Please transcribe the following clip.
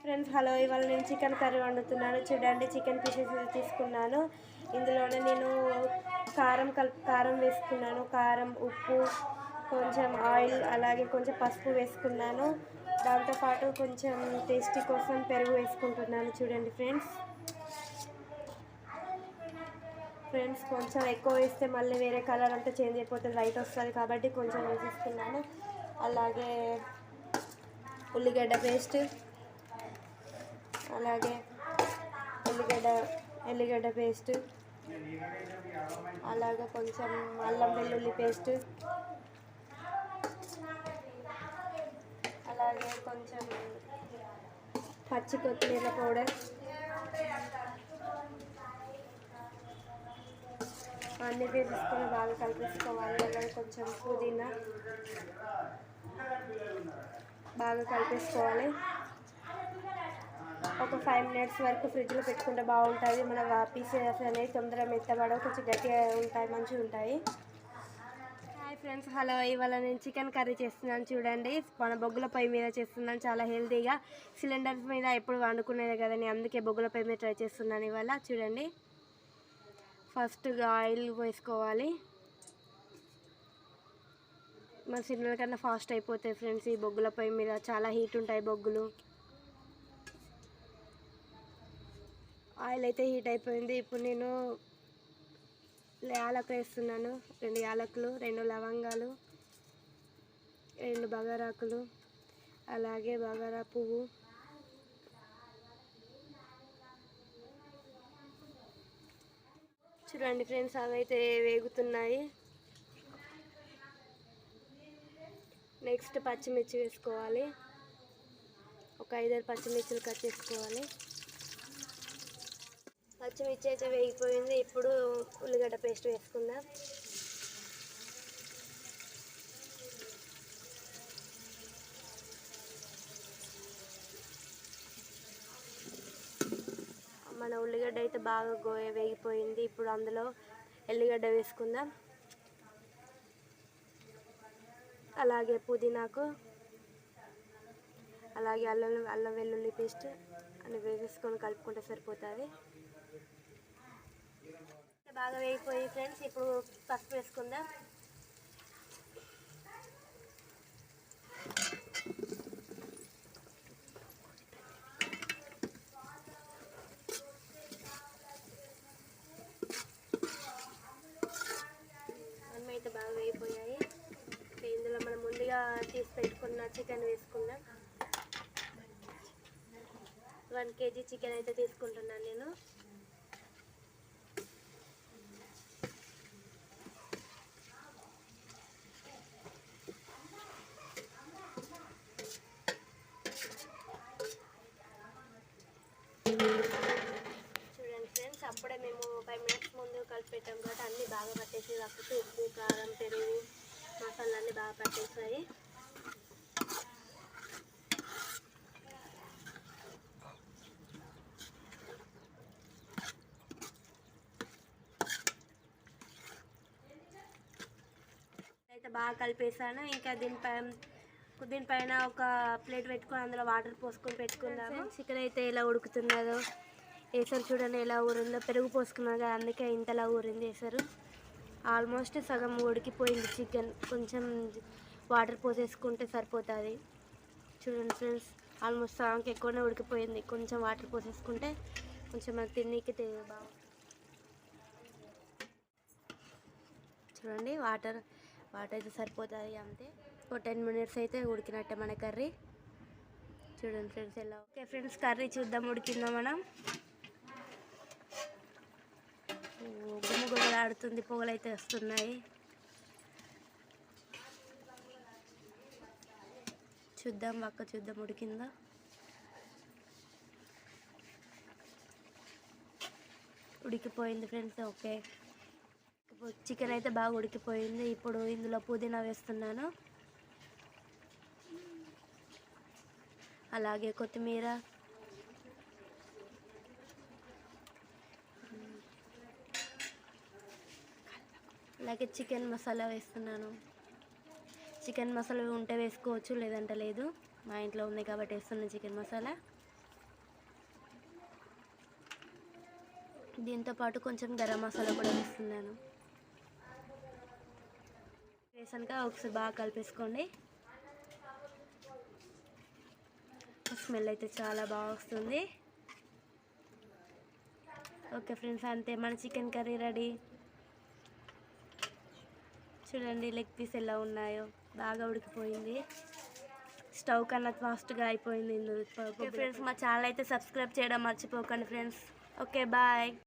Friends hello, ఇవాళ నేను chicken curry వండుతున్నాను. చూడండి, చికెన్ పీసెస్ తీసుకున్నాను. ఇందులోనే నేను కారం వేసుకున్నాను. కారం, ఉప్పు, కొంచెం ఆయిల్, అలాగే కొంచెం పసుపు వేసుకున్నాను. దాంతోపాటు కొంచెం టేస్టీ కోసం పెరుగు వేసుకుంటున్నాను. చూడండి ఫ్రెండ్స్ కొంచెం ఎక్కువ వేస్తే మళ్ళీ వేరే కలర్ అంతా చేంజ్ అయిపోతుంది, వైట్ వస్తుంది. కాబట్టి కొంచెం వేసేస్తున్నాను. అలాగే ఉల్లిగడ్డ పేస్ట్, అలాగే ఎల్లిగడ్డ పేస్ట్, అలాగే కొంచెం అల్లం వెల్లుల్లి పేస్ట్, అలాగే కొంచెం పచ్చి కొత్తిమీర పౌడర్, అన్నీ వేసుకొని బాగా కలిపేసుకోవాలి. అలాగే కొంచెం పుదీనా బాగా కలిపేసుకోవాలి. ఒక 5 మినిట్స్ వరకు ఫ్రిడ్జ్లో పెట్టుకుంటే బాగుంటుంది. మన పీసెస్ అనేవి తొందరగా మెత్తబడవు, కొంచెం గట్టిగా ఉంటాయి, మంచిగా ఉంటాయి. హాయ్ ఫ్రెండ్స్ హలో, ఇవాళ నేను చికెన్ కర్రీ చేస్తున్నాను. చూడండి, మన బొగ్గుల పొయ్యి మీద చేస్తున్నాను. చాలా హెల్తీగా, సిలిండర్స్ మీద ఎప్పుడు వండుకునేది కదండి, అందుకే బొగ్గుల పొయ్యి మీద ట్రై చేస్తున్నాను ఇవాళ. చూడండి, ఫస్ట్గా ఆయిల్ వేసుకోవాలి. మన సిలిండర్ కన్నా ఫాస్ట్ అయిపోతాయి ఫ్రెండ్స్. ఈ బొగ్గుల పొయ్యి మీద చాలా హీట్ ఉంటాయి బొగ్గులు. ఆయిల్ అయితే హీట్ అయిపోయింది. ఇప్పుడు నేను యాలకులు వేస్తున్నాను. 2 యాలకులు, 2 లవంగాలు, 2 బగారాకులు, అలాగే బగారా పువ్వు, చూడండి ఫ్రెండ్స్, అవైతే వేగుతున్నాయి. నెక్స్ట్ పచ్చిమిర్చి వేసుకోవాలి. ఒక 5-6 పచ్చిమిర్చిలు కట్ చేసుకోవాలి. పచ్చిమిర్చి అయితే వేగిపోయింది. ఇప్పుడు ఉల్లిగడ్డ పేస్ట్ వేసుకుందాం. మన ఉల్లిగడ్డ అయితే బాగా వేగిపోయింది. ఇప్పుడు అందులో ఎల్లిగడ్డ వేసుకుందాం. అలాగే పుదీనాకు, అలాగే అల్లం వెల్లుల్లి పేస్ట్ అన్ని వేసేసుకొని కలుపుకుంటే సరిపోతుంది. బాగా వేగిపోయి ఫ్రెండ్స్, ఇప్పుడు పసుపు వేసుకుందాం. అన్నీ అయితే బాగా వేగిపోయాయి. ఇందులో మనం ముందుగా తీసి పెట్టుకున్న చికెన్ వేసుకుందాం. 1 kg చికెన్ అయితే తీసుకుంటున్నాను నేను. చూడండి ఫ్రెండ్స్, అప్పుడే మేము 5 మినిట్స్ ముందు కలిపి పెట్టాం కాబట్టి అన్నీ బాగా పట్టేసి, కాకపోతే ఉప్పు, కారం, పెరుగు, మసాలా అన్నీ బాగా పట్టేసాయి. అయితే బాగా కలిపేసాను. ఇంకా దీనిపైన ఒక ప్లేట్ పెట్టుకొని అందులో వాటర్ పోసుకొని పెట్టుకుందాము. చికెన్ అయితే ఎలా ఉడుకుతున్నదో వేసారు. చూడండి ఎలా ఊరిందో. పెరుగు పోసుకున్నాను కదా, అందుకే ఇంతలా ఊరింది వేసారు. ఆల్మోస్ట్ సగం ఉడికిపోయింది చికెన్. కొంచెం వాటర్ పోసేసుకుంటే సరిపోతుంది. చూడండి ఫ్రెండ్స్, ఆల్మోస్ట్ సగంకి ఎక్కువనే ఉడికిపోయింది. కొంచెం వాటర్ పోసేసుకుంటే కొంచెం మనకి తిన్నీకి బాగా. చూడండి, వాటర్ అయితే సరిపోతుంది అంతే. ఒక 10 మినిట్స్ అయితే ఉడికినట్టే మన కర్రీ. చూడండి ఫ్రెండ్స్ ఎలా. ఓకే ఫ్రెండ్స్, కర్రీ చూద్దాం ఉడికిందో మనం. గుమ్మ ఆడుతుంది, పొగలు అయితే వస్తున్నాయి. చూద్దాం ఉడికిందో. ఉడికిపోయింది ఫ్రెండ్స్. ఓకే, చికెన్ అయితే బాగా ఉడికిపోయింది. ఇప్పుడు ఇందులో పుదీనా వేస్తున్నాను, అలాగే కొత్తిమీర, అలాగే చికెన్ మసాలా వేస్తున్నాను. చికెన్ మసాలా ఉంటే వేసుకోవచ్చు, లేదంటే లేదు. మా ఇంట్లో ఉంది కాబట్టి వేస్తున్నాను చికెన్ మసాలా. దీంతో పాటు కొంచెం గరం మసాలా కూడా వేస్తున్నాను. వేసాక ఒకసారి బాగా కలిపేసుకోండి. స్మెల్ అయితే చాలా బాగా వస్తుంది. ఓకే ఫ్రెండ్స్, అంతే మన చికెన్ కర్రీ రెడీ. చూడండి లెగ్ పీస్ ఎలా ఉన్నాయో, బాగా ఉడికిపోయింది. స్టవ్ కన్నా ఫాస్ట్గా అయిపోయింది. ఓకే ఫ్రెండ్స్, మా ఛానల్ అయితే సబ్స్క్రైబ్ చేయడం మర్చిపోకండి ఫ్రెండ్స్. Okay bye.